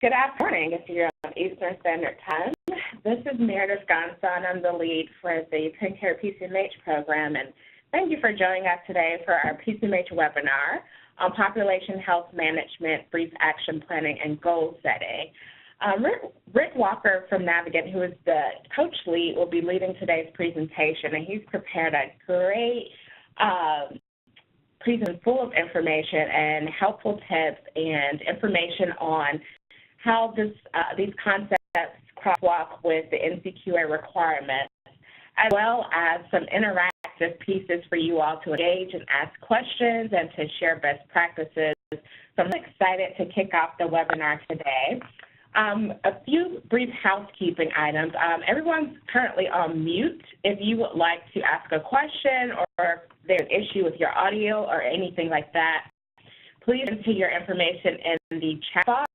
Good afternoon if you're on Eastern Standard Time. This is Meredith Gonson. I'm the lead for the TennCare PCMH program, and thank you for joining us today for our PCMH webinar on population health management, brief action planning, and goal setting. Rick Walker from Navigant, who is the coach lead, will be leading today's presentation, and he's prepared a great presentation full of information and helpful tips and information on how these concepts crosswalk with the NCQA requirements, as well as some interactive pieces for you all to engage and ask questions and to share best practices. So I'm excited to kick off the webinar today. A few brief housekeeping items. Everyone's currently on mute. If you would like to ask a question or if there's an issue with your audio or anything like that, please enter your information in the chat box.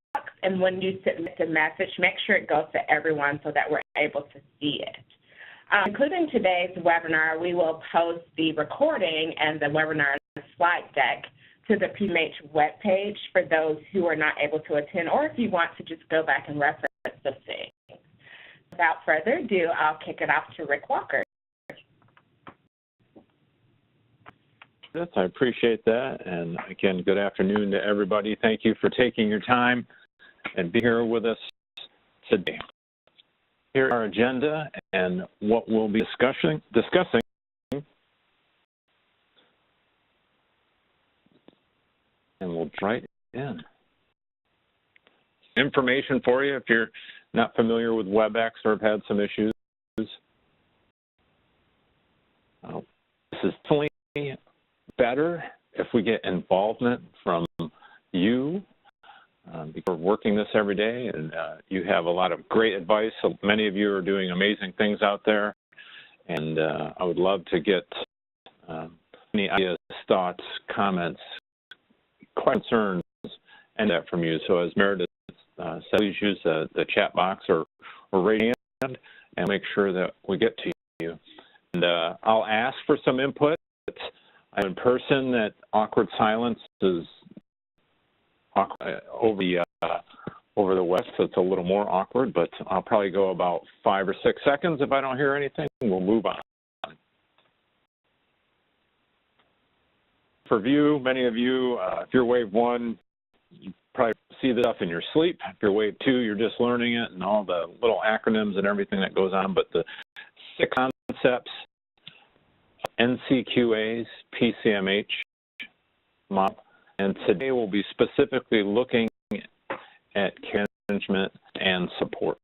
And when you submit the message, make sure it goes to everyone so that we're able to see it. Including today's webinar, we will post the recording and the webinar slide deck to the PCMH webpage for those who are not able to attend, or if you want to just go back and reference the things. Without further ado, I'll kick it off to Rick Walker. Yes, I appreciate that. And again, good afternoon to everybody. Thank you for taking your time and be here with us today. Here's our agenda and what we'll be discussing. And we'll jump right in. Information for you if you're not familiar with WebEx or have had some issues. This is definitely better if we get involvement from you. Because we're working this every day, and you have a lot of great advice. So many of you are doing amazing things out there, and I would love to get any ideas, thoughts, comments, concerns, and that from you. So as Meredith said, please use the chat box or raise your hand and make sure that we get to you. And I'll ask for some input. I'm in person. That awkward silence is over the web, so it's a little more awkward, but I'll probably go about 5 or 6 seconds. If I don't hear anything, we'll move on. For view, many of you, if you're wave 1, you probably see this stuff in your sleep. If you're wave 2, you're just learning it and all the little acronyms and everything that goes on, but the 6 concepts, NCQAs, PCMH, model. And today we'll be specifically looking at care management and support.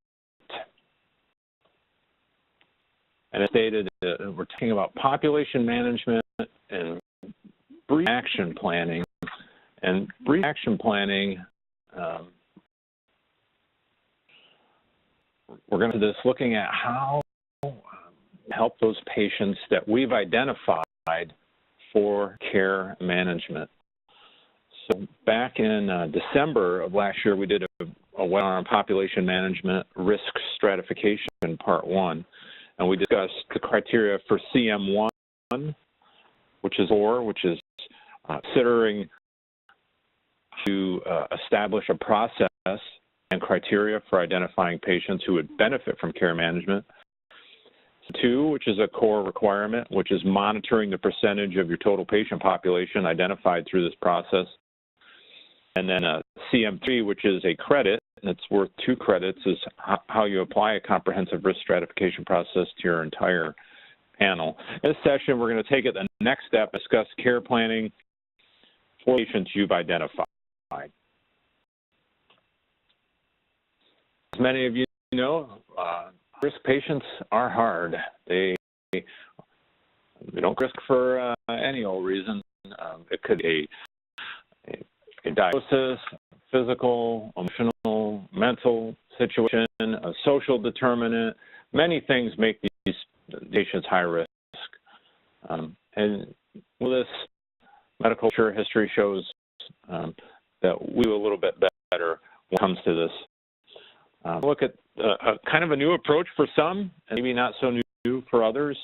And as stated, we're talking about population management and brief action planning. And brief action planning, we're going to do this looking at how to help those patients that we've identified for care management. So back in December of last year, we did a webinar on population management risk stratification, part 1, and we discussed the criteria for CM1, which is considering to establish a process and criteria for identifying patients who would benefit from care management. 2, which is a core requirement, which is monitoring the percentage of your total patient population identified through this process. And then CM3, which is a credit, and it's worth 2 credits, is how you apply a comprehensive risk stratification process to your entire panel. In this session, we're going to take it the next step, discuss care planning for patients you've identified. As many of you know, risk patients are hard. They don't risk for any old reason. It could be a diagnosis, physical, emotional, mental situation, a social determinant. Many things make these patients high risk. And this medical history shows that we do a little bit better when it comes to this. Look at kind of a new approach for some, and maybe not so new for others.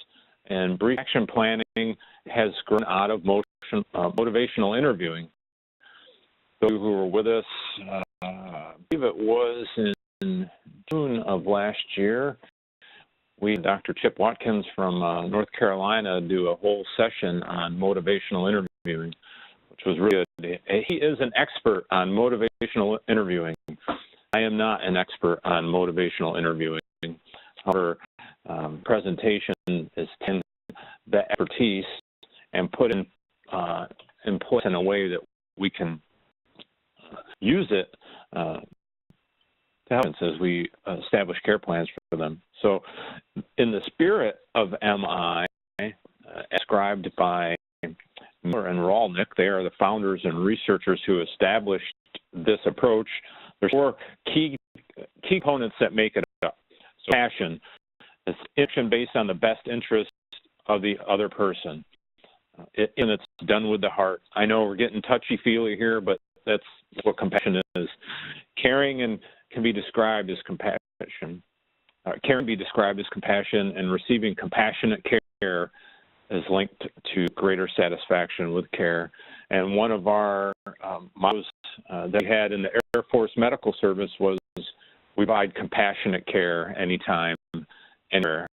And brief action planning has grown out of motivational interviewing. Those who were with us believe it was in June of last year, we had Dr. Chip Watkins from North Carolina do a whole session on motivational interviewing, which was really good. He is an expert on motivational interviewing. I am not an expert on motivational interviewing. However, presentation is taking the expertise and put in place in a way that we can use it to help us as we establish care plans for them. So in the spirit of MI, described by Miller and Rolnick, they are the founders and researchers who established this approach. There's 4 key components that make it up. So passion is action based on the best interest of the other person. And it's done with the heart. I know we're getting touchy-feely here, but that's what compassion is. Caring and can be described as compassion. Caring can be described as compassion, and receiving compassionate care is linked to greater satisfaction with care. And one of our mottos that we had in the Air Force Medical Service was, we provide compassionate care anytime, anywhere.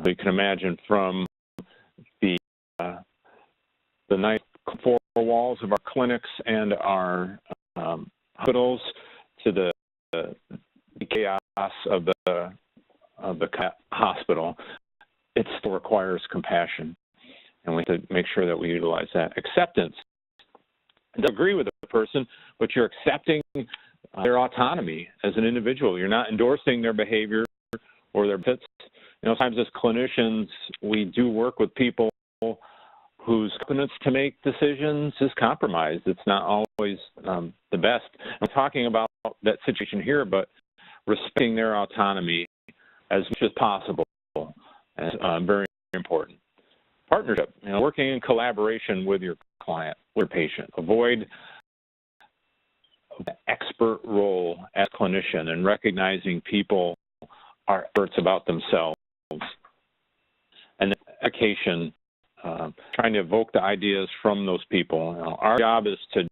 You can imagine from the nice 4 walls of our clinics and our hospitals to the chaos of the hospital, it still requires compassion, and we have to make sure that we utilize that. Acceptance. I don't agree with the person, but you're accepting their autonomy as an individual. You're not endorsing their behavior or their fits. Sometimes as clinicians, we do work with people whose confidence to make decisions is compromised. It's not always the best. I'm talking about that situation here, but respecting their autonomy as much as possible is very important. Partnership, working in collaboration with your client, with your patient. Avoid the expert role as a clinician and recognizing people are experts about themselves. And education, trying to evoke the ideas from those people. Our job is to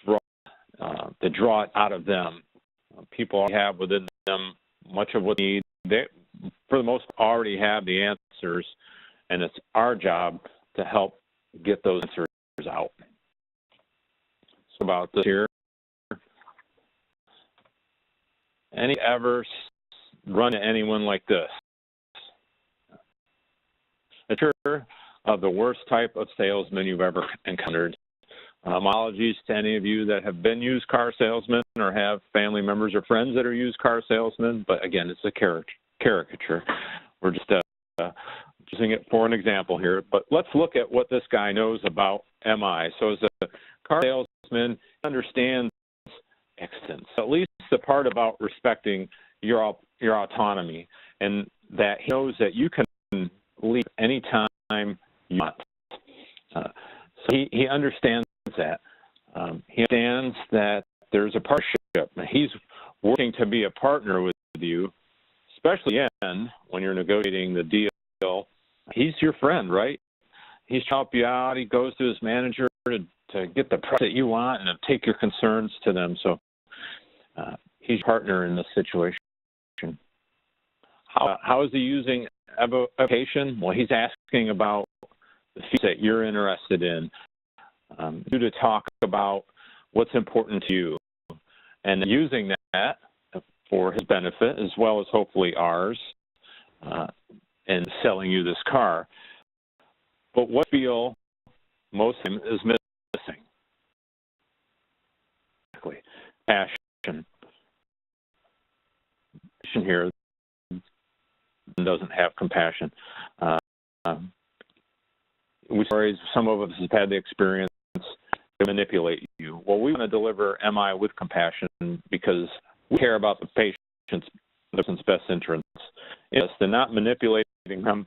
draw it out of them. People have within them much of what they need. They, for the most part, already have the answers, and it's our job to help get those answers out. So about this here. Any ever run into anyone like this? A picture of the worst type of salesman you've ever encountered. Apologies to any of you that have been used car salesmen or have family members or friends that are used car salesmen, but again, it's a caricature. We're just using it for an example here, but let's look at what this guy knows about MI. So as a car salesman, he understands acceptance, at least the part about respecting your autonomy, and that he knows that you can leave anytime you want. So he understands that. He understands that there's a partnership. He's working to be a partner with you, especially when you're negotiating the deal. He's your friend, right? He's help you out. He goes to his manager to get the price that you want and to take your concerns to them. So he's your partner in this situation. How is he using evocation? Well, he's asking about the features that you're interested in. You to talk about what's important to you, and using that for his benefit as well as hopefully ours, and selling you this car. But what I feel most of him is missing? Exactly. Passion. Passion here doesn't have compassion. Some of us have had the experience to manipulate you. Well, we want to deliver MI with compassion because we care about the patient's best interests. Yes, they're not manipulating them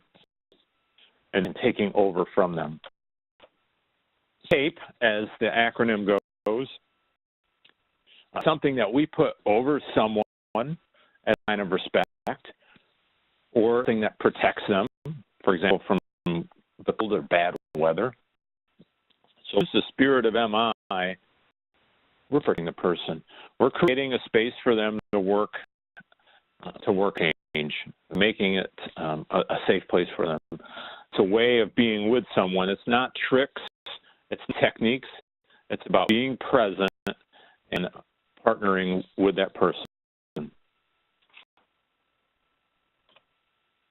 and taking over from them. SAPE, as the acronym goes, something that we put over someone as a sign of respect, or something that protects them, for example, from the cold or bad weather. So it's the spirit of MI we're protecting the person. We're creating a space for them to work change, making it a safe place for them. It's a way of being with someone. It's not tricks, it's techniques. It's about being present and partnering with that person.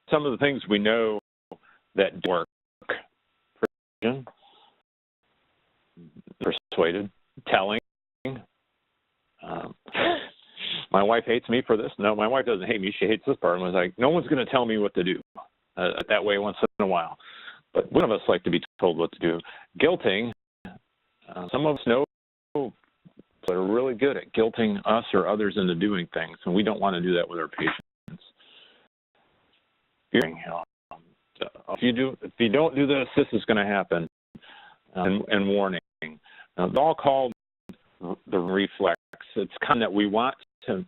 Some of the things we know that work: persuaded, telling. My wife hates me for this. No, my wife doesn't hate me. She hates this part. I was like, no one's going to tell me what to do that way once in a while. But one of us like to be told what to do. Guilting. Some of us know that are really good at guilting us or others into doing things, and we don't want to do that with our patients. Fearing, if you don't do this, this is going to happen, and warning. It's all called the reflex. It's kind of that we want to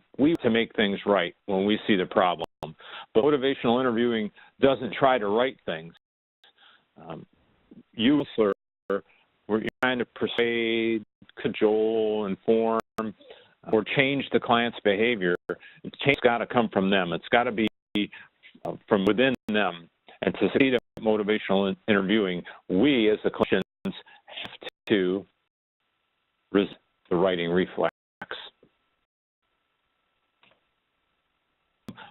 make things right when we see the problem. But motivational interviewing doesn't try to right things. You were trying to persuade, cajole, inform, or change the client's behavior. The change's got to come from them. It's got to be from within them. And to succeed at motivational interviewing, we as the clinicians have to resist the writing reflex.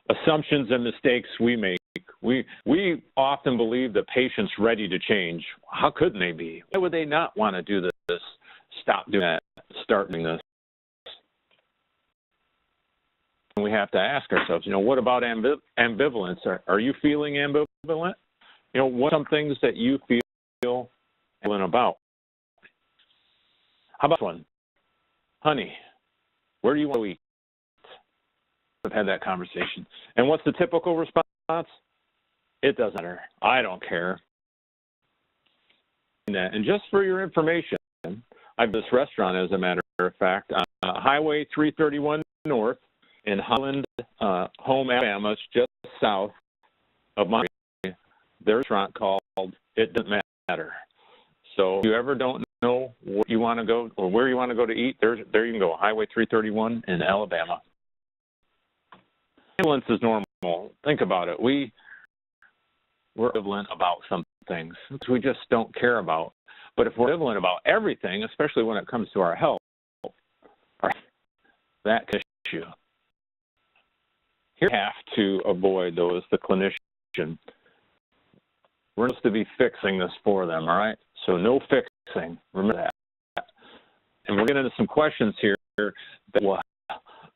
Assumptions and mistakes we make. We often believe the patient's ready to change. How couldn't they be? Why would they not want to do this? Stop doing that. Start doing this. And we have to ask ourselves, what about ambivalence? Are you feeling ambivalent? What are some things that you feel ambivalent about? How about one? Honey, where do you want to eat? I've had that conversation. And what's the typical response? It doesn't matter. I don't care. And just for your information, I have this restaurant, as a matter of fact, Highway 331 North in Holland, Home, Alabama. It's just south of my area. There's a restaurant called It Doesn't Matter. So if you ever don't know where you want to go or where you want to go to eat, there you can go, Highway 331 in Alabama. Ambivalence is normal. Think about it. We're ambivalent about some things we just don't care about. But if we're ambivalent about everything, especially when it comes to our health, that issue. Here we have to avoid those, the clinician. We're supposed to be fixing this for them, all right? So no fixing. Remember that. And we're getting into some questions here that will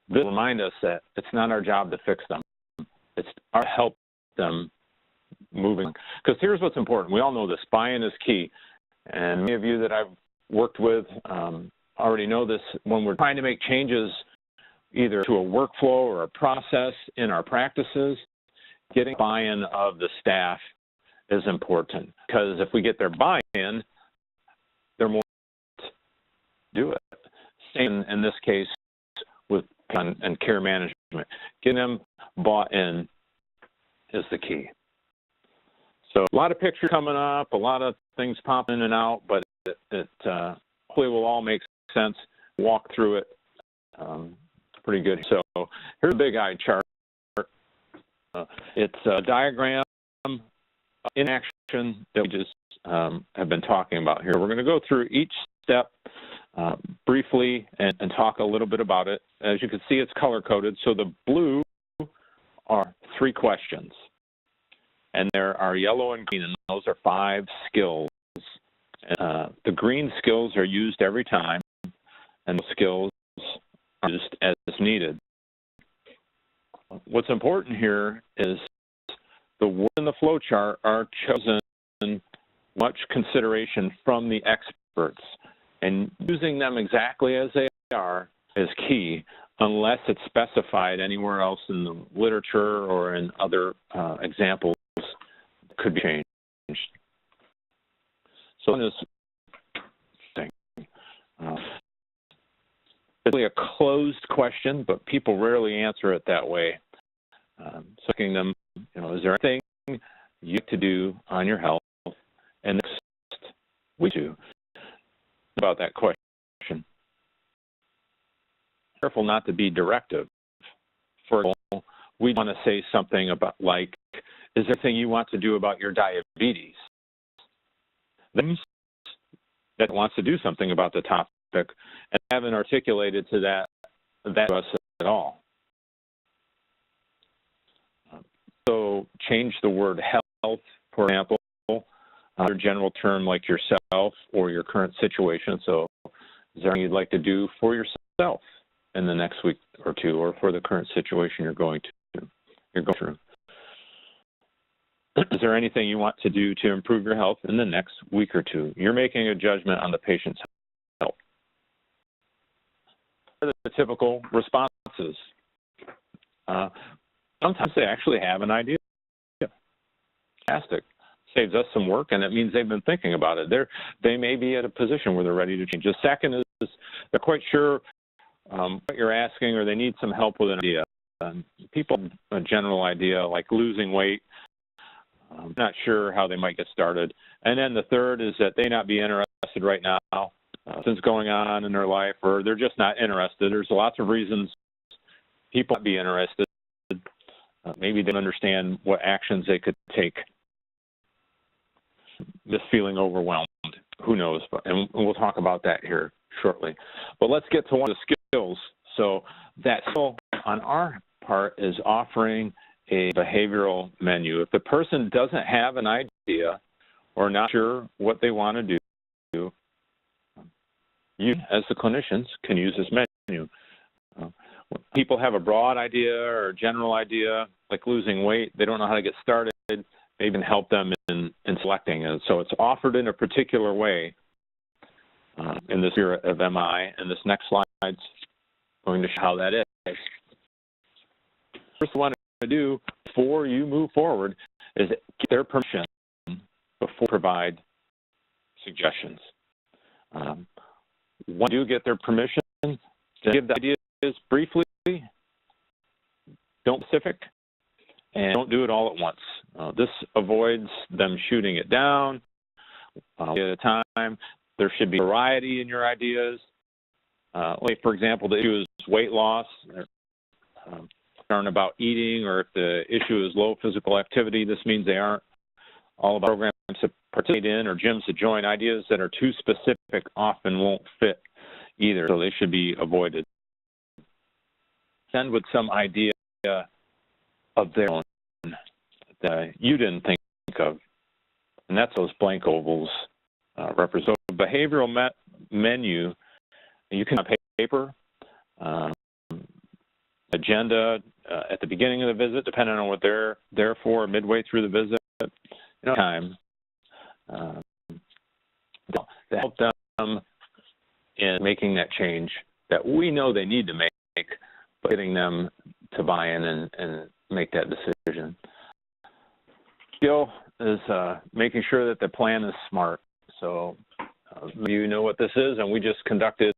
remind us that it's not our job to fix them. It's our help them moving. Because here's what's important. We all know this. Buy-in is key. And many of you that I've worked with already know this. When we're trying to make changes either to a workflow or a process in our practices, getting buy-in of the staff is important. Because if we get their buy-in, they're more to do it. Same in this case with and care management. Getting them bought in is the key. So a lot of pictures coming up, a lot of things popping in and out, but it hopefully will all make sense. Walk through it. Pretty good. So here's a big eye chart. It's a diagram in action that we just have been talking about here. We're going to go through each step briefly and talk a little bit about it. As you can see, it's color-coded. So the blue are 3 questions. And there are yellow and green, and those are 5 skills. The green skills are used every time, and the skills are used as needed. What's important here is the words in the flow chart are chosen much consideration from the experts, and using them exactly as they are is key, unless it's specified anywhere else in the literature or in other examples that could be changed. So this thing, it's really a closed question, but people rarely answer it that way. So asking them, is there anything you have to do on your health? And next we do about that question. careful not to be directive. For example, we want to say something about, like, is there anything you want to do about your diabetes? Then that wants to do something about the topic and haven't articulated to that to us at all. So change the word health, for example, a general term like yourself or your current situation. So is there anything you'd like to do for yourself in the next week or two, or for the current situation you're going through? Is there anything you want to do to improve your health in the next week or two? You're making a judgment on the patient's health. What are the typical responses? Sometimes they actually have an idea. Fantastic. Saves us some work, and it means they've been thinking about it. They may be at a position where they're ready to change. The second is they're quite sure what you're asking, or they need some help with an idea. People have a general idea like losing weight, not sure how they might get started. And then the third is that they not be interested right now, something's going on in their life, or they're just not interested. There's lots of reasons people might be interested. Maybe they don't understand what actions they could take. Just feeling overwhelmed, who knows? And we'll talk about that here shortly. But let's get to one of the skills. So that skill on our part is offering a behavioral menu. If the person doesn't have an idea or not sure what they want to do, you as the clinicians can use this menu. People have a broad idea or a general idea, like losing weight, they don't know how to get started, maybe can help them in selecting. And so it's offered in a particular way in the spirit of MI, and this next slide's going to show how that is. First, I want to do before you move forward is get their permission before you provide suggestions. Once you get their permission, to give the ideas briefly, don't be specific, and don't do it all at once. This avoids them shooting it down at a time. There should be variety in your ideas. Like, for example, the issue is weight loss, concern about eating, or if the issue is low physical activity, this means they aren't all about programs to participate in or gyms to join. Ideas that are too specific often won't fit either, so they should be avoided. Send with some idea of their own that you didn't think of, and that's those blank ovals represent. So behavioral menu, you can have paper, agenda at the beginning of the visit, depending on what they're there for, midway through the visit, time to help them in making that change that we know they need to make, but getting them to buy in and make that decision. Skill is making sure that the plan is smart. So you know what this is, and we just conducted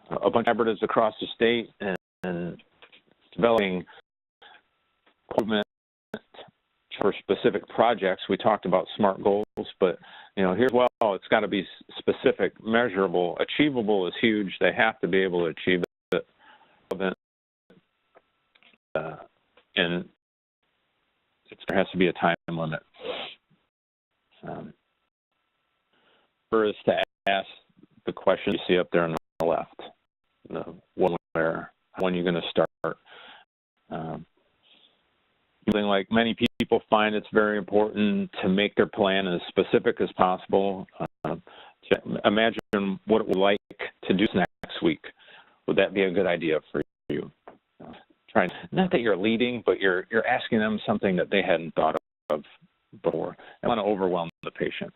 a bunch of collaboratives across the state and developing equipment for specific projects. We talked about SMART goals, but here's it's got to be specific, measurable. Achievable is huge. They have to be able to achieve it. And there has to be a time limit. First, to ask the question you see up there on the left, when you're going to start. Something like many people find it's very important to make their plan as specific as possible. Imagine what it would like to do next week. Would that be a good idea for you? Not that you're leading, but you're asking them something that they hadn't thought of before. I want to overwhelm the patient.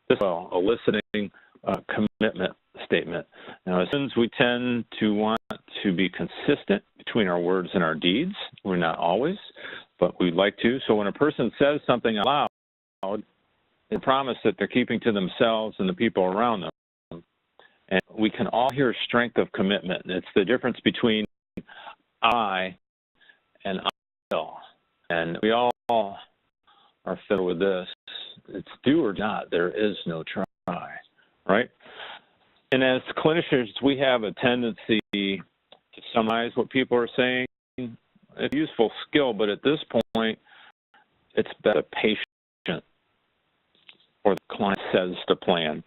This is eliciting a commitment statement. Now, as soon as we tend to want to be consistent between our words and our deeds, we're not always, but we'd like to. So when a person says something out loud, they promise that they're keeping to themselves and the people around them. And we can all hear strength of commitment. It's the difference between I and I will. And we all are filled with this. It's do or not. There is no try. right? And as clinicians, we have a tendency to summarize what people are saying. It's a useful skill, but at this point, it's better patient or the client says the plan.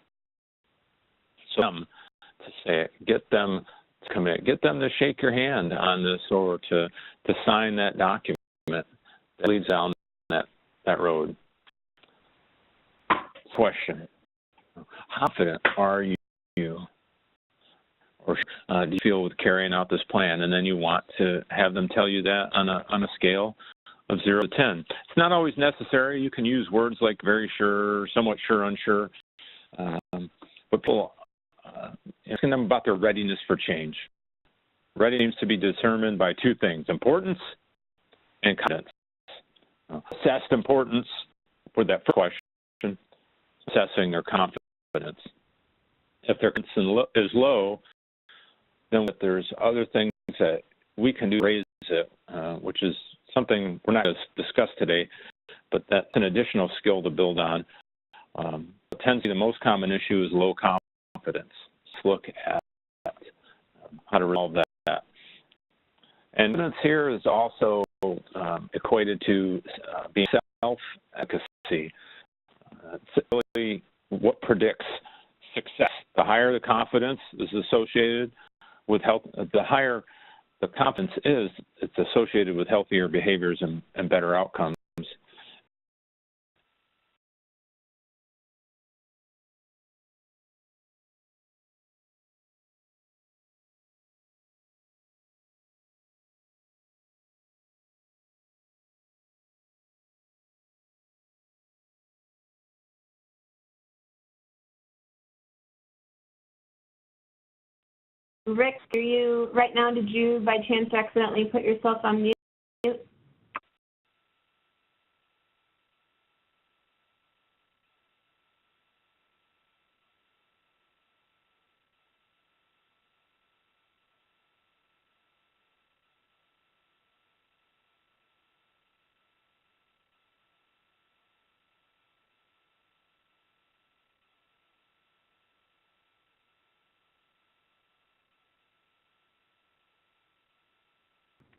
So to say it, get them to commit, get them to shake your hand on this or to sign that document that leads down that road. Question: how confident are you? Or do you feel with carrying out this plan? And then you want to have them tell you that on a scale of 0 to 10. It's not always necessary. You can use words like very sure, somewhat sure, unsure. But people, asking them about their readiness for change. Readiness to be determined by two things: importance and confidence. Assessed importance for that first question, assessing their confidence. If their confidence is low, then there's other things that we can do to raise it, which is something we're not going to discuss today, but that's an additional skill to build on. It tends to be the most common issue is low confidence. Let's look at how to resolve that. And confidence here is also equated to being self-efficacy. It's really what predicts success. The higher the confidence is associated with health, the higher the confidence is, it's associated with healthier behaviors and better outcomes. Rick, are you right now? Did you by chance accidentally put yourself on mute?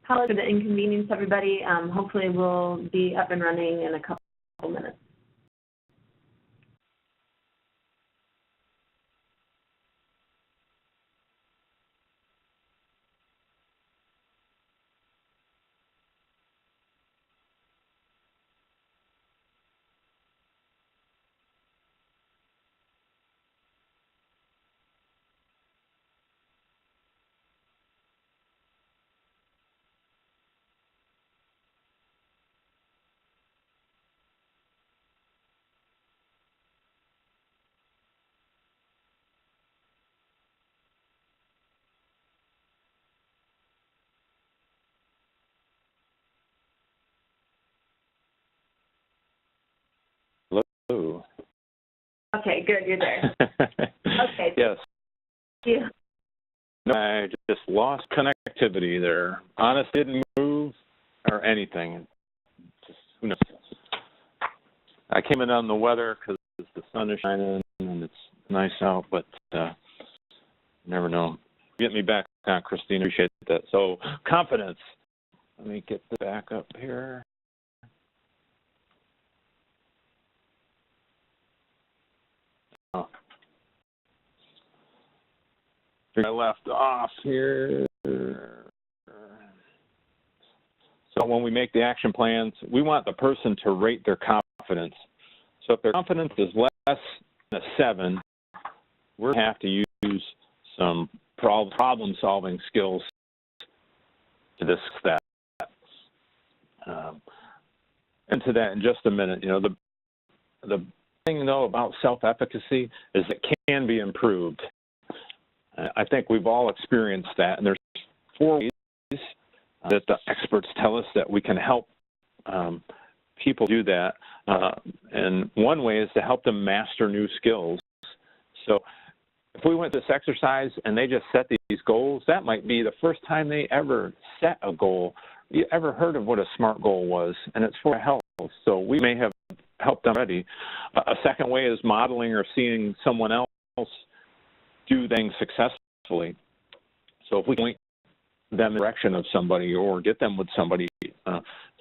Apologies for the inconvenience, everybody. Hopefully we'll be up and running in a couple minutes. Hello. Okay, good, you're there. Okay. Yes. Thank you. No, I just lost connectivity there. Honest, didn't move or anything. Just who knows? I came in on the weather because the sun is shining and it's nice out, but never know. Get me back on, Christine. Appreciate that. So confidence. Let me get the back up here. Oh. I left off here. So when we make the action plans, we want the person to rate their confidence. So if their confidence is less than a 7, we're going to have to use some problem-solving skills to discuss that. Into that in just a minute. You know, the thing, though, about self-efficacy is it can be improved. I think we've all experienced that, and there's 4 ways that the experts tell us that we can help people do that. And one way is to help them master new skills. So if we went to this exercise and they just set these goals, that might be the first time they ever set a goal. You ever heard of what a SMART goal was? And it's for health. So we may have helped them already. A second way is modeling or seeing someone else else do things successfully. So if we point them in the direction of somebody or get them with somebody,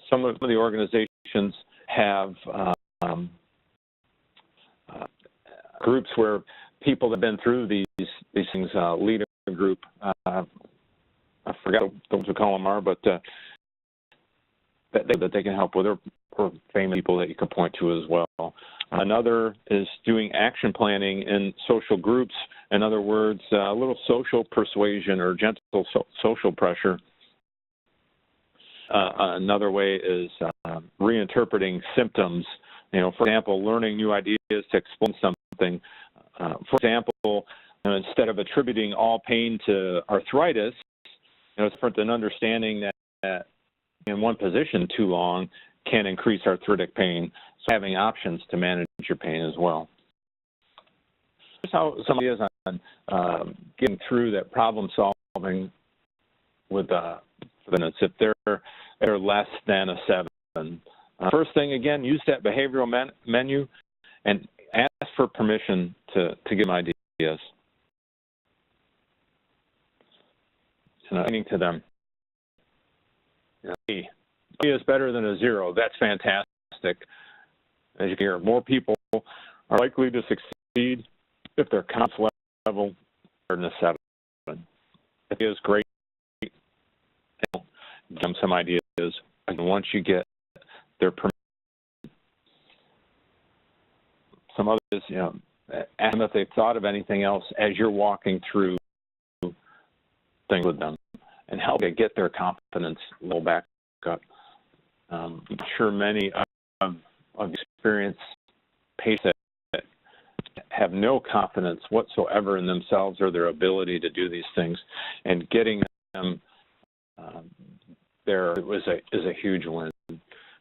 some of the organizations have groups where people have been through these things lead a group. I forgot what those we call them are, but that they can help with, or famous people that you can point to as well. Another is doing action planning in social groups. In other words, a little social persuasion or gentle social pressure. Another way is reinterpreting symptoms. You know, for example, learning new ideas to explain something. For example, instead of attributing all pain to arthritis, it's different than understanding that in one position too long can increase arthritic pain. So having options to manage your pain as well. Here's how some ideas on getting through that problem solving with minutes if they're less than a 7. First thing, again, use that behavioral menu and ask for permission to give them ideas. Explaining to them, A is better than a 0. That's fantastic. As you can hear, more people are likely to succeed if their confidence level is better than a 7. It is great. Give them some ideas, and once you get their permission, some others, ask them if they've thought of anything else as you're walking through things with them, and help to get their confidence level back up. I'm sure many of experienced patients that have no confidence whatsoever in themselves or their ability to do these things, and getting them there is a huge win.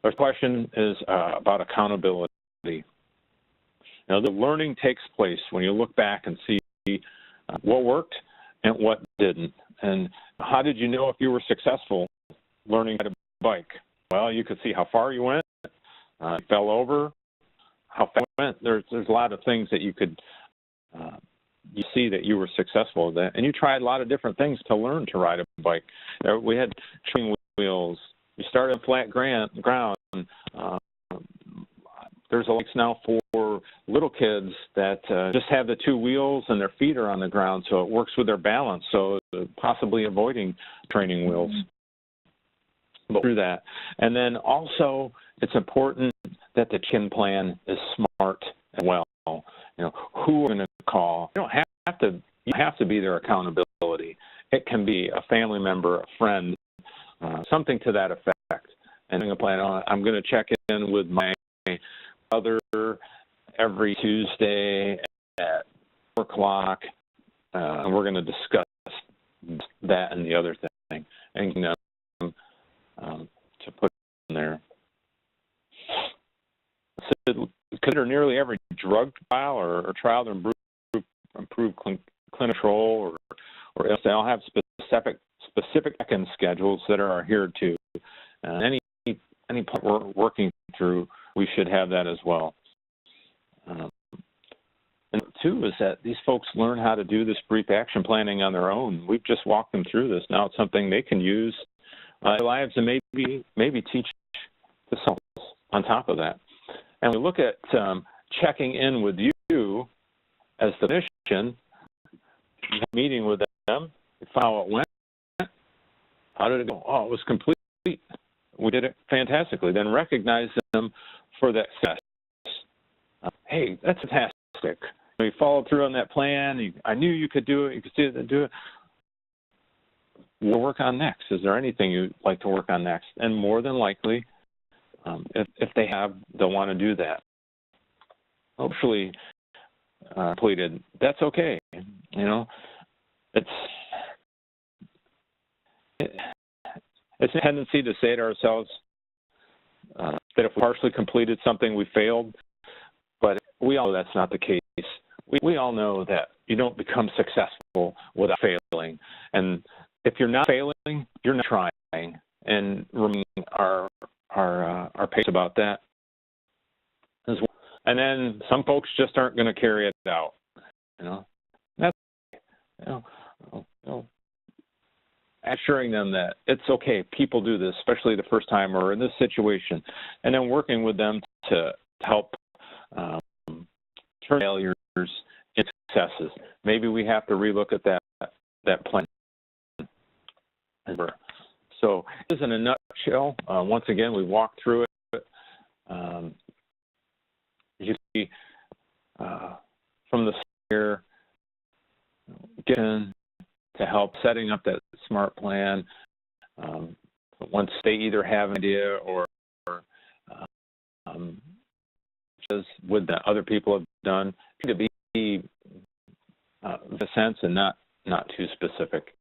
The question is about accountability. Now, the learning takes place when you look back and see what worked and what didn't. And how did you know if you were successful learning how to bike? Well, you could see how far you went, you fell over, how fast you went. There's a lot of things that you could you see that you were successful at that. And you tried a lot of different things to learn to ride a bike. We had training wheels. You started on flat ground. There's a links now for little kids that just have the 2 wheels and their feet are on the ground, so it works with their balance, so possibly avoiding training wheels. But through that. And then also, it's important that the check-in plan is smart as well. Who are going to call? You don't have to be their accountability. It can be a family member, a friend, something to that effect. And a plan on, I'm going to check in with my brother every Tuesday at 4 o'clock, and we're going to discuss that and the other thing, and to put in there. Consider nearly every drug trial or trial to improve clinical control, or else they all have specific check-in schedules that are adhered to. Any point we're working through, we should have that as well. And 2 is that these folks learn how to do this brief action planning on their own. We've just walked them through this. Now it's something they can use in their lives and maybe teach themselves on top of that. And we look at checking in with you as the clinician, meeting with them, how it went. How did it go? Oh, it was complete. We did it fantastically. Then recognize them for that success. Hey, that's fantastic. You followed through on that plan. I knew you could do it. You could see it, do it. We'll work on next. Is there anything you'd like to work on next? And more than likely, if they have, they'll want to do that. Hopefully, completed. That's okay. It's a tendency to say to ourselves that if we partially completed something, we failed. But we all know that's not the case. We all know that you don't become successful without failing. And if you're not failing, you're not trying. And remaining our pace about that as well. And then some folks just aren't going to carry it out. That's, assuring them that it's okay, people do this, especially the first time or in this situation, and then working with them to help turn failures into successes. Maybe we have to relook at that plan. So this is in a nutshell. Once again, we walked through it. You see from the here, getting to help setting up that SMART plan. Once they either have an idea or just with that other people have done, to be the sense and not too specific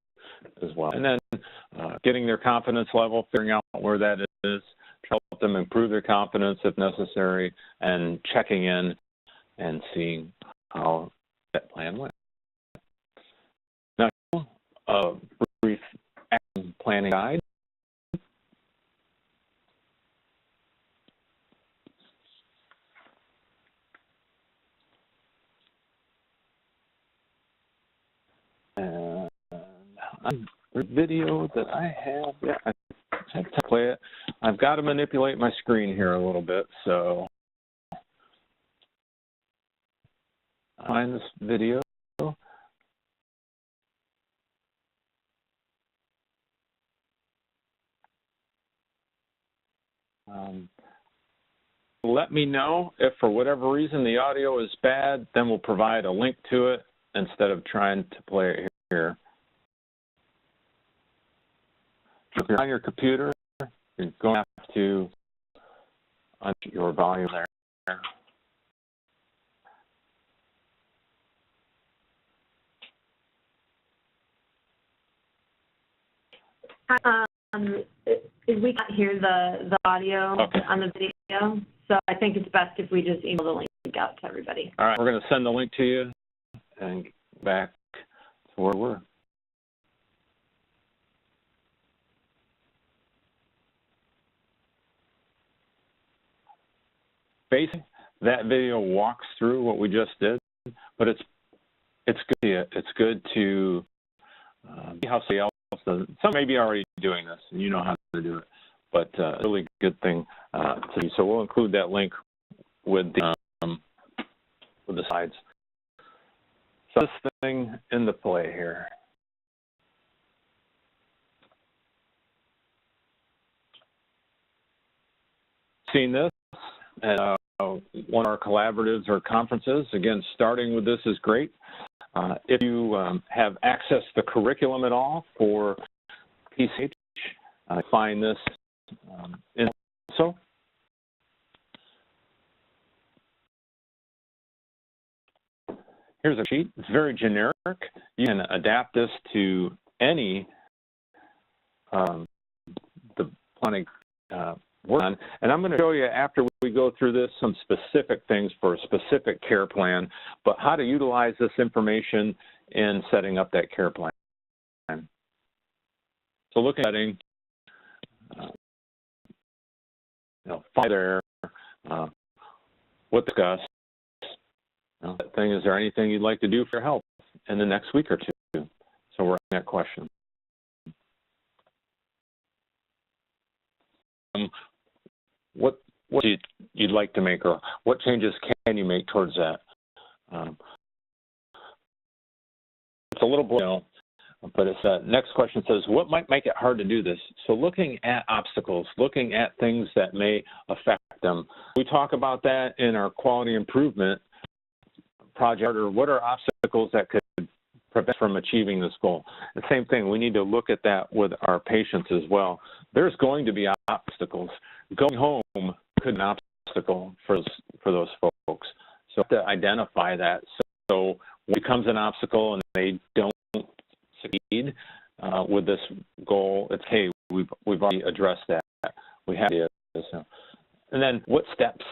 as well. And then getting their confidence level, figuring out where that is, to help them improve their confidence if necessary, and checking in and seeing how that plan went. Now, a brief action planning guide. Video that I have, I have to play it. I've got to manipulate my screen here a little bit, so find this video. Let me know if for whatever reason the audio is bad, then we'll provide a link to it instead of trying to play it here. If you're on your computer, you're going to have to unmute your volume there. We can't hear the audio on the video, so I think it's best if we just email the link out to everybody. All right, we're going to send the link to you and get back to where we're. Basically, that video walks through what we just did, but it's good to see how somebody else does it. Some may be already doing this, and you know how to do it, but it's a really good thing to do. So we'll include that link with the slides. So this thing into play here. Seen this at one of our collaboratives or conferences. Again, starting with this is great. If you have access to the curriculum at all for PCMH, find this in also. Here's a sheet. It's very generic. You can adapt this to any the planning work on. And I'm going to show you after we go through this some specific things for a specific care plan, but how to utilize this information in setting up that care plan. So looking at setting, follow there, what discuss. That thing, is there anything you'd like to do for help in the next week or two? So we're asking that question. What you'd like to make, or what changes can you make towards that? It's a little boring, but it's next question says, what might make it hard to do this? So looking at obstacles, looking at things that may affect them. We talk about that in our quality improvement project, or what are obstacles that could prevent from achieving this goal? The same thing, we need to look at that with our patients as well. There's going to be obstacles. Going home could be an obstacle for those folks. So to identify that, so when it becomes an obstacle and they don't succeed with this goal, it's, hey, we've already addressed that. We have it. And then what steps,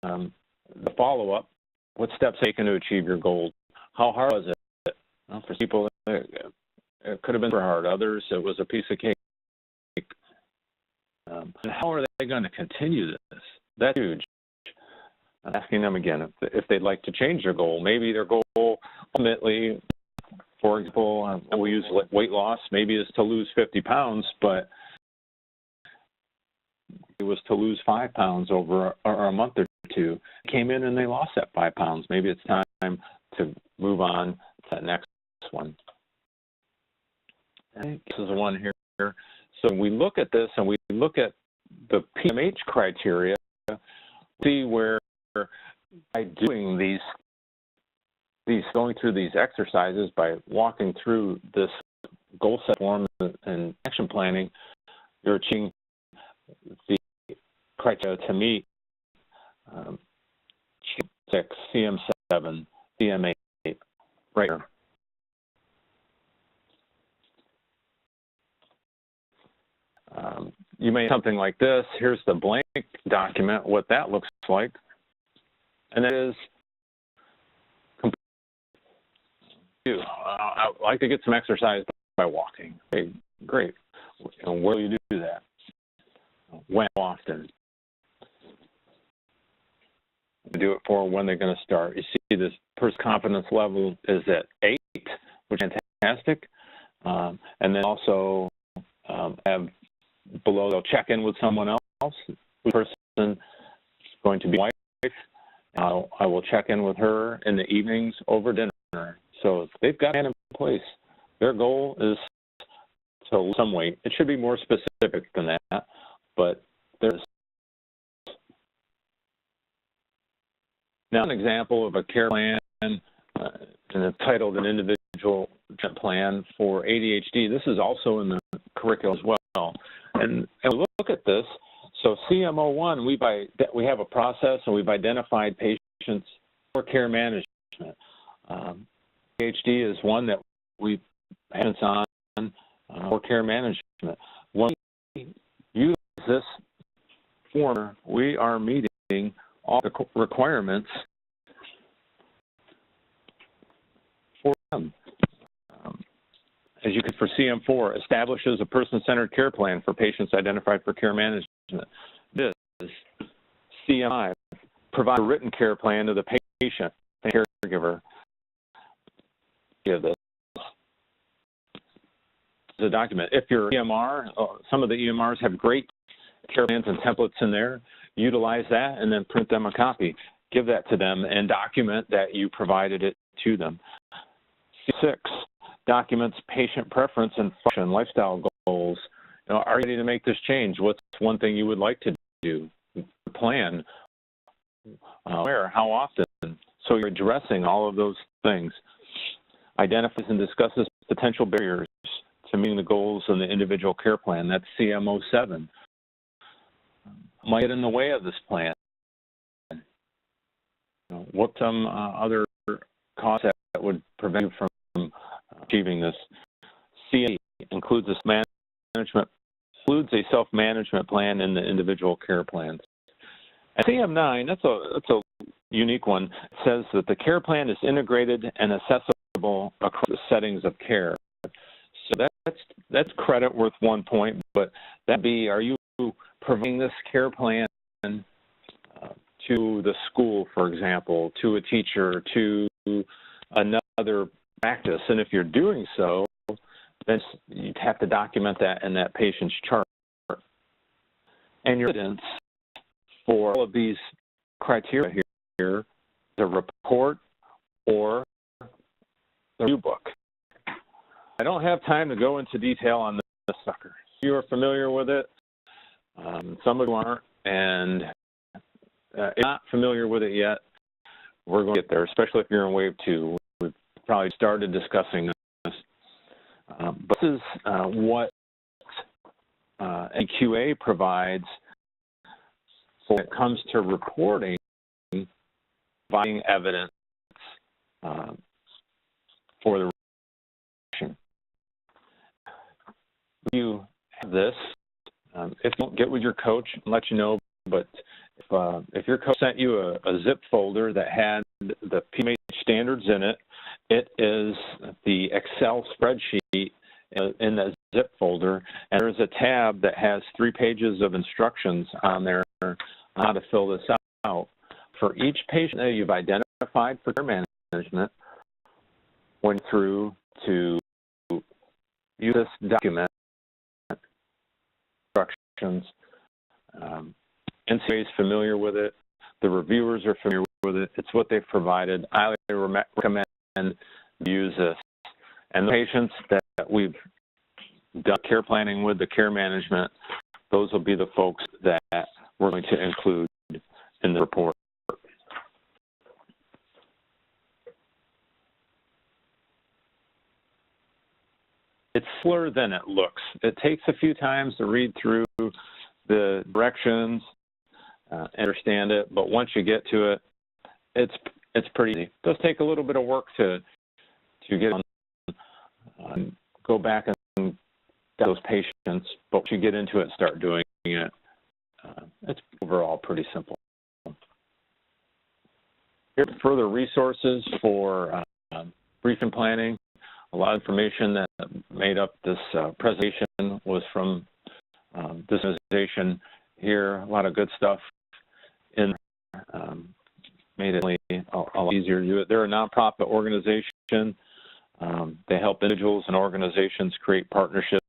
the follow-up, what steps taken to achieve your goal? How hard was it? Well, for people, it could have been super hard. Others, it was a piece of cake. And how are they going to continue this? That's huge. Asking them again if they'd like to change their goal. Maybe their goal ultimately, for example, we use weight loss, maybe is to lose 50 pounds, but it was to lose 5 pounds over a month or two. Came in and they lost that 5 pounds. Maybe it's time to move on to that next one. And this is the one here. So we look at this and we look at the PCMH criteria, see where by doing these going through these exercises, by walking through this goal set form and action planning, you're achieving the criteria to meet CM6, CM7, CM8, right here. You may have something like this. Here's the blank document, what that looks like. And that is, I'd like to get some exercise by walking. Okay, great. And where do you do that? When often? Do it for when they're going to start. You see this person's confidence level is at 8, which is fantastic. And then also have below, they'll check in with someone else. The person is going to be my wife. I will check in with her in the evenings over dinner. So they've got that in place. Their goal is to lose some weight. It should be more specific than that, but there's now an example of a care plan and entitled an individual plan for ADHD. This is also in the curriculum as well. And we look at this. So CM01, we have a process and we've identified patients for care management. ADHD is one that we have on for care management. When we use this form, we are meeting all the requirements for them. As you can, for CM4, establishes a person-centered care plan for patients identified for care management. This is CM5, provide a written care plan to the patient and caregiver. Give this as a document. If your EMR, some of the EMRs have great care plans and templates in there, utilize that and then print them a copy. Give that to them and document that you provided it to them. C6, documents patient preference and function, lifestyle goals. Are you ready to make this change? What's one thing you would like to do? Plan. Where? How often? So you're addressing all of those things. Identifies and discusses potential barriers to meeting the goals in the individual care plan. That's CM07. Might get in the way of this plan. What some other costs that would prevent you from achieving this? CM includes a self-management plan in the individual care plans. And CM9, that's a unique one. It says that the care plan is integrated and accessible across the settings of care. So that's credit worth 1 point, but that'd be, are you providing this care plan to the school, for example, to a teacher, to another practice? And if you're doing so, then you'd have to document that in that patient's chart. And your evidence for all of these criteria here, the report or the review book. I don't have time to go into detail on this sucker. You are familiar with it. Some of you aren't, and if you're not familiar with it yet, we're going to get there, especially if you're in Wave 2. We've probably started discussing this. But this is what AQA provides when it comes to reporting, providing evidence for the reaction. You have this. If you don't, get with your coach and let you know, but if your coach sent you a zip folder that had the PCMH standards in it, it is the Excel spreadsheet in the zip folder, and there's a tab that has 3 pages of instructions on there on how to fill this out. For each patient that you've identified for care management, went through to use this document instructions. NCA is familiar with it. The reviewers are familiar with it. It's what they've provided. I recommend use this. And the patients that we've done care planning with, the care management, those will be the folks that we're going to include in the report. It's slower than it looks. It takes a few times to read through the directions, understand it, but once you get to it, it's pretty easy. It does take a little bit of work to get on, go back and get those patients, but once you get into it and start doing it, it's overall pretty simple. Here are further resources for briefing planning. A lot of information that made up this presentation was from this organization here. A lot of good stuff in made it a lot easier to do it. They're a nonprofit organization. They help individuals and organizations create partnerships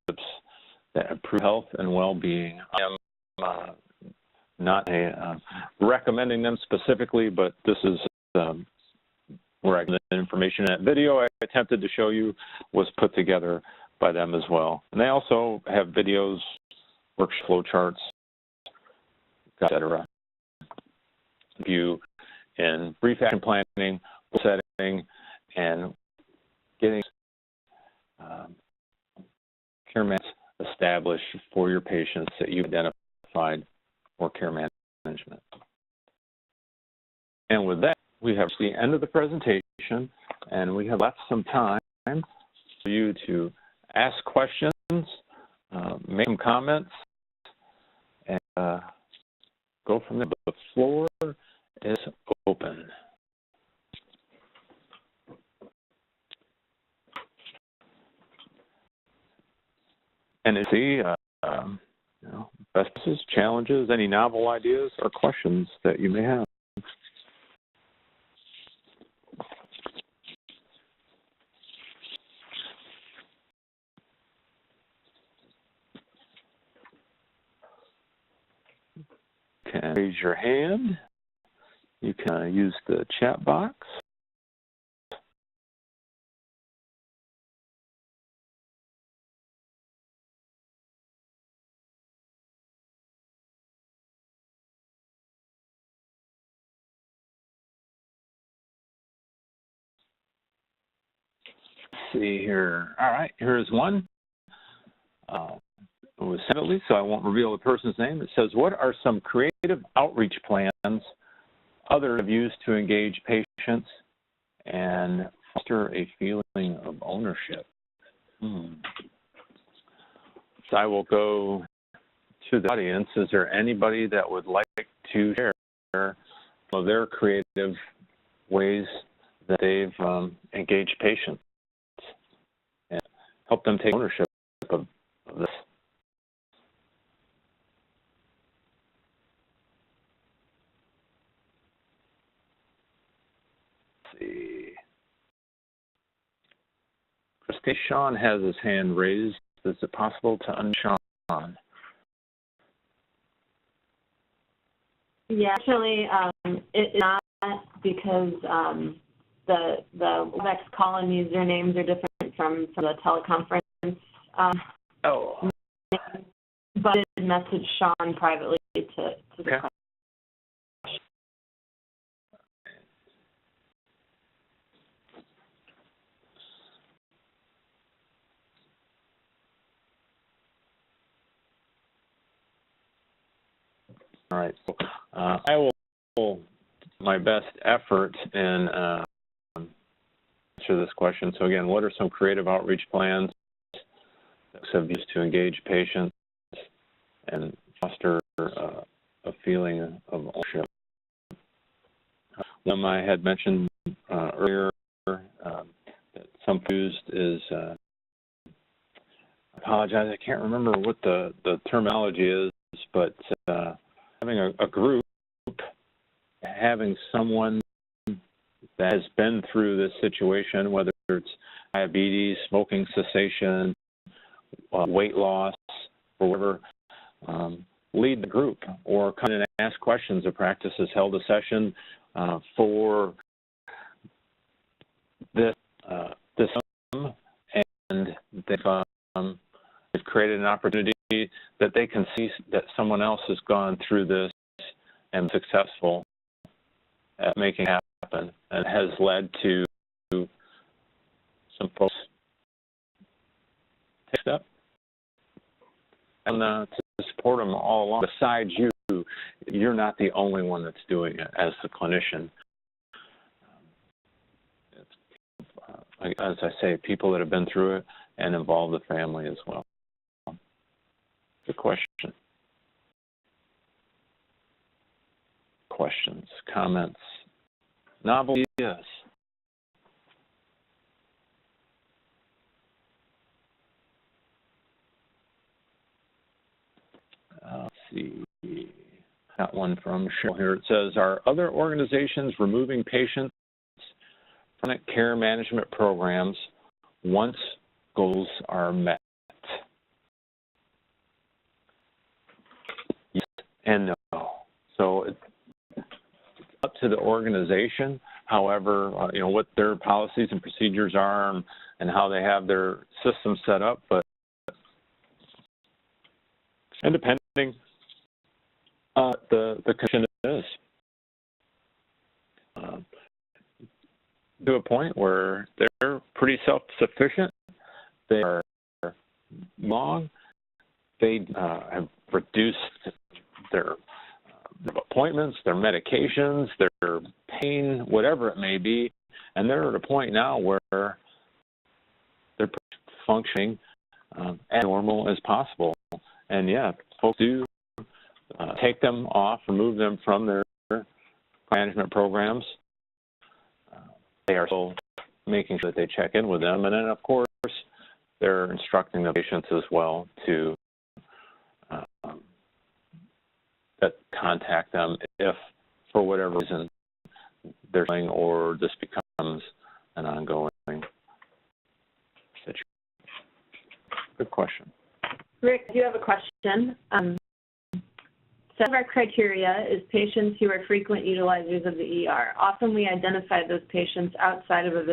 that improve health and well-being. I am not recommending them specifically, but this is where I get the information. That video I attempted to show you was put together by them as well. And they also have videos, workflow flow charts, etc. View in brief action planning, setting, and getting care management established for your patients that you've identified for care management. And with that, we have the end of the presentation, and we have left some time for you to ask questions, make some comments, and go from there. The floor is open. And it's best practices, challenges, any novel ideas or questions that you may have. Can raise your hand. You can use the chat box. Let's see here. All right, here's one. It was sent at least, so I won't reveal the person's name. It says, what are some creative outreach plans others have used to engage patients and foster a feeling of ownership? So I will go to the audience. Is there anybody that would like to share some of their creative ways that they've engaged patients and help them take ownership of this? Christy, Sean has his hand raised. Is it possible to unmute Sean? Yeah, actually, it's not because the WebEx call-in usernames are different from the teleconference. But I did message Sean privately to the question. All right, so I will do my best effort in answer this question. So again, what are some creative outreach plans that have used to engage patients and foster a feeling of ownership? One I had mentioned earlier that some used is, I apologize, I can't remember what the terminology is, but having a group, having someone that has been through this situation, whether it's diabetes, smoking cessation, weight loss, or whatever, lead the group or come in and ask questions. The practice has held a session for this, and they've created an opportunity that they can see that someone else has gone through this and successful at making it happen, and has led to some folks take a step and to support them all along. Besides you, you're not the only one that's doing it as the clinician. As I say, people that have been through it and involve the family as well. Good question. Questions, comments, novel ideas. Let's see. Got one from Cheryl here. It says, are other organizations removing patients from chronic care management programs once goals are met? Yes and no. So it's up to the organization. However, what their policies and procedures are and how they have their system set up, and depending the condition is to a point where they're pretty self-sufficient. They are long. They have reduced their appointments, their medications, their pain, whatever it may be, and they're at a point now where they're functioning as normal as possible. And yeah, folks do take them off, remove them from their management programs. They are still making sure that they check in with them, and then of course they're instructing the patients as well to contact them if, for whatever reason, they're saying or this becomes an ongoing situation. Good question. Rick, do you have a question? Some of our criteria is patients who are frequent utilizers of the ER. Often we identify those patients outside of a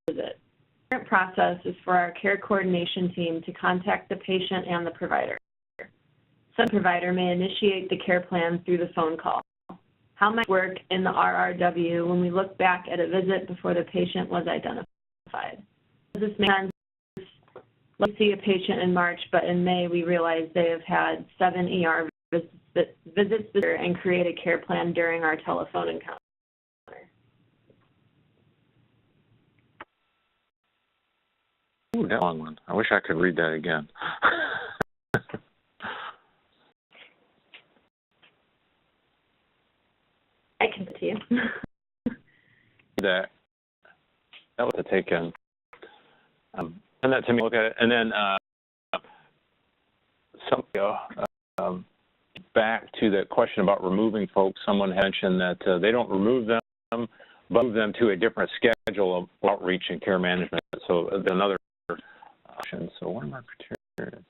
visit. The current process is for our care coordination team to contact the patient and the provider. Some provider may initiate the care plan through the phone call. How might it work in the RRW when we look back at a visit before the patient was identified? Does this make sense? Let's see a patient in March, but in May we realize they have had 7 ER visits and create a care plan during our telephone encounter. Ooh, that long one. I wish I could read that again. I can put to you. that was to take in. And that to me, look at it. And then back to the question about removing folks, someone mentioned that they don't remove them, but move them to a different schedule of outreach and care management. So there's another option. So what are my criteria?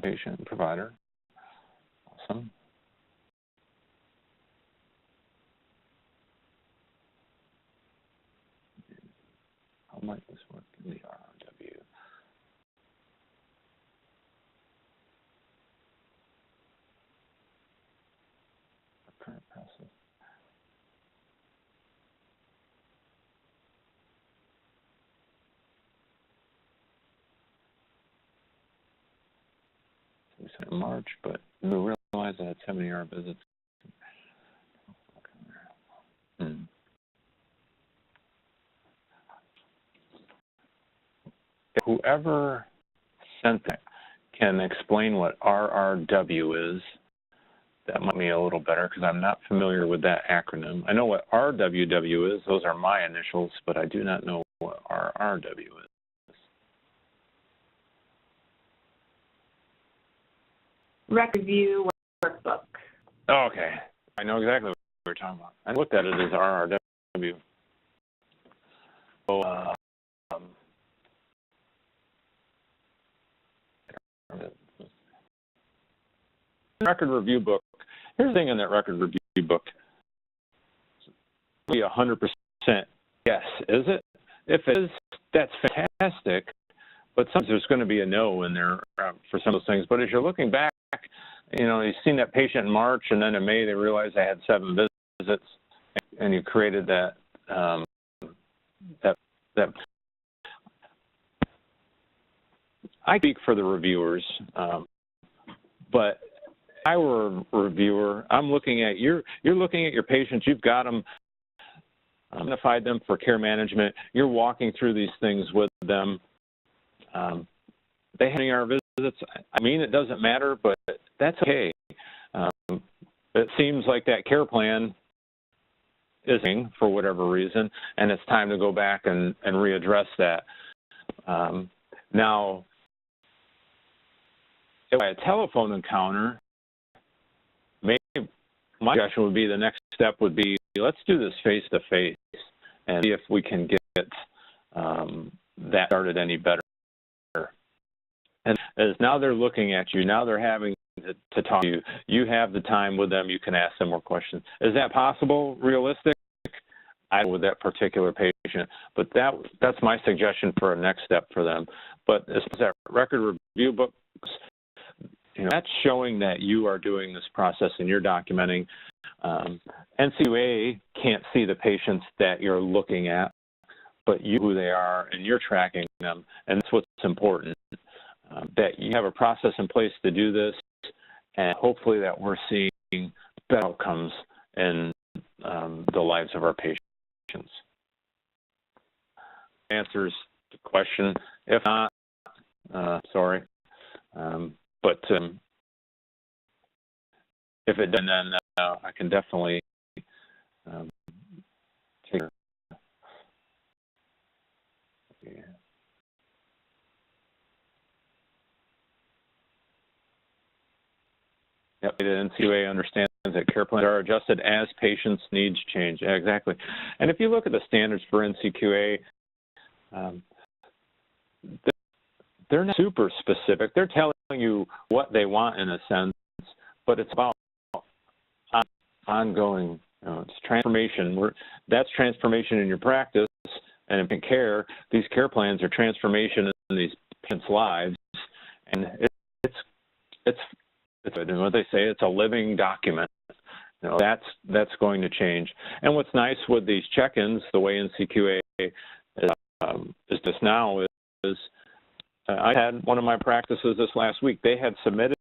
Patient, provider. Awesome. How might this work in the RRW? Current process. We said in March, but we realized I had 70 ER visits. Whoever sent that can explain what RRW is. That might be a little better because I'm not familiar with that acronym. I know what RWW is. Those are my initials, but I do not know what RRW is. Rec Review Workbook. Okay. I know exactly were talking about. I looked at it as RRW. So, record review book. Here's the thing in that record review book. Be 100% yes, is it? If it is, that's fantastic. But sometimes there's going to be a no in there for some of those things. But as you're looking back, you know, you've seen that patient in March, and then in May they realized they had 7 visits, and you created that that. I speak for the reviewers, but if I were a reviewer, I'm looking at you're looking at your patients. You've got them, identified them for care management. You're walking through these things with them. They having our visits. I mean, it doesn't matter, but that's okay. It seems like that care plan isn't for whatever reason, and it's time to go back and readdress that. Now, if I had a telephone encounter, maybe my suggestion would be the next step would be let's do this face to face and see if we can get that started any better. And as now they're looking at you, now they're having to talk to you. You have the time with them. You can ask them more questions. Is that possible, realistic? I don't know with that particular patient, but that's my suggestion for a next step for them. But as that record review books, you know, that's showing that you are doing this process and you're documenting. NCUA can't see the patients that you're looking at, but you who they are and you're tracking them, and that's what's important. That you have a process in place to do this, and hopefully that we're seeing better outcomes in the lives of our patients. Answers the question. If not, sorry. But if it doesn't, then I can definitely take it. Yeah. Yep, the NCUA understands that care plans are adjusted as patients' needs change. Yeah, exactly. And if you look at the standards for NCQA, they're not super specific. They're telling you what they want in a sense, but it's about ongoing. You know, it's transformation. That's transformation in your practice and in care. These care plans are transformation in these patients' lives, and it's what they say. It's a living document. You know, that's going to change. And what's nice with these check-ins, the way NCQA is just now is. I had one of my practices this last week. They had submitted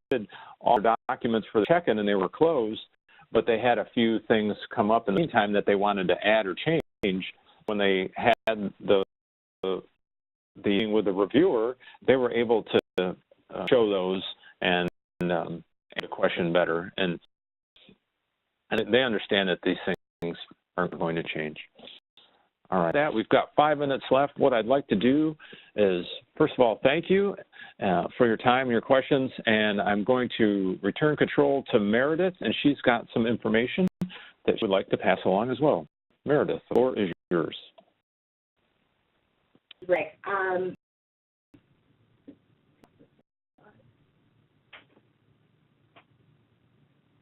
all their documents for the check-in, and they were closed, but they had a few things come up in the meantime that they wanted to add or change. When they had the meeting with the reviewer, they were able to show those and the question better, and they understand that these things aren't going to change. All right, that we've got 5 minutes left. What I'd like to do is, first of all, thank you for your time and your questions, and I'm going to return control to Meredith, and she's got some information that she would like to pass along as well. Meredith, the floor is yours. Great.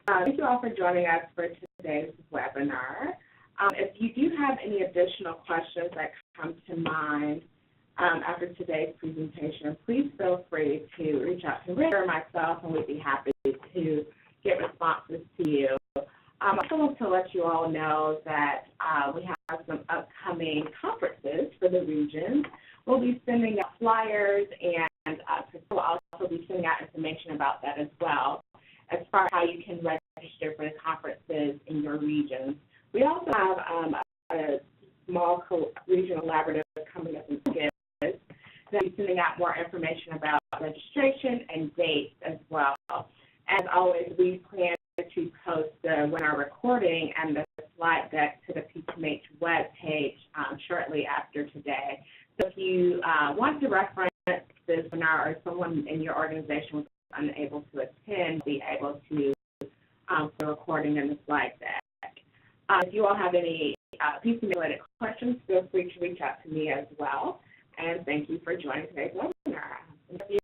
Thank you all for joining us for today's webinar. If you do have any additional questions that come to mind after today's presentation, please feel free to reach out to Rick or myself, and we'd be happy to get responses to you. I also want to let you all know that we have some upcoming conferences for the region. We'll be sending out flyers, and we'll also be sending out information about that as well, as far as how you can register for the conferences in your regions. We also have a small regional collaborative coming up in August that will be sending out more information about registration and dates as well. As always, we plan to post the webinar recording and the slide deck to the PCMH webpage shortly after today. So if you want to reference this webinar, or someone in your organization was unable to attend, be able to the recording and the slide deck. If you all have any PCMH-related questions, feel free to reach out to me as well. And thank you for joining today's webinar.